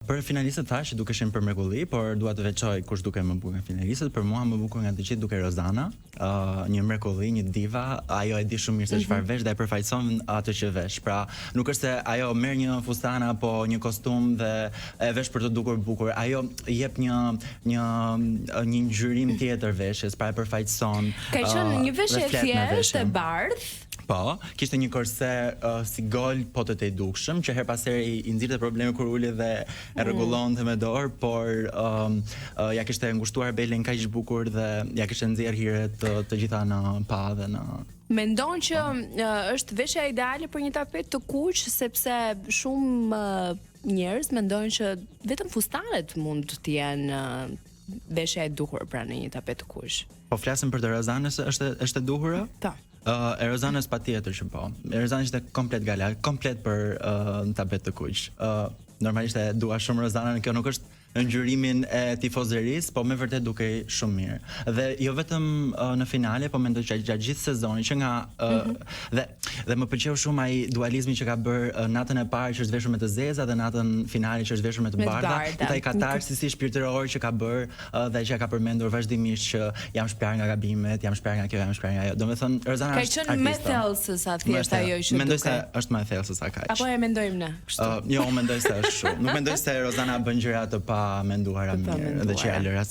Për finalistët thash që dukeshin për mrekulli, por dua të veçoj kush duke më bukur nga finalistët. Për mua më bukur nga të gjithë duke Rozana, një mrekulli, një diva, ajo e di shumë mirë se çfarë vesh dhe e përfaqëson atë që vesh. Pra, nuk është se ajo merr një fustan apo një kostum dhe e vesh për të dukur bukur. Ajo jep një ngjyrim tjetër veshjes, pra e përfaqëson. Ka qenë një veshje e thjeshtë, e bardhë. Po, kishte një korse si gol po të dukshëm, që her pas here i nxirrte probleme kur uli dhe e rregullonte me dorë, por ja kishte ngushtuar belin kaq bukur dhe ja kishte nxjerr hiret të gjitha në pa dhe në. Mendon që është veshja ideale për një tapet të kuq, sepse shumë njerëz mendojnë që vetëm fustanet mund të jenë veshja e duhur pra në një tapet të kuq. Po flasim për të Rozanës, është e duhur? Po. E Rozanës patjetër që po. E Rozanës ishte komplet gala, komplet për në tapet të kuq. Normalisht e dua shumë Rozanën, kjo nuk është në ngjyrimin e tifozërisë, po me vërtet dukej shumë mirë. Dhe jo vetëm në finale, po mendoj që gjatë gjithë sezonit që nga dhe më pëlqeu shumë ai dualizmi që ka bërë natën e parë që është veshur me të zeza dhe natën finale që është veshur me të bardha. Ai katarsi shpirtëror që ka bërë dhe që ka përmendur vazhdimisht që jam shpjar nga gabimet, jam shpjar nga kjo, jam shpjar nga ajo. Domethënë Rozana është artiste. Ka qenë më thellë sa thjesht ajo që mendoj se është më thellë se sa kaq. Apo e mendojmë ne kështu. Jo, mendoj se është shumë. Nuk mendoj se Rozana bën gjëra të pa menduara mirë dhe që ja lëra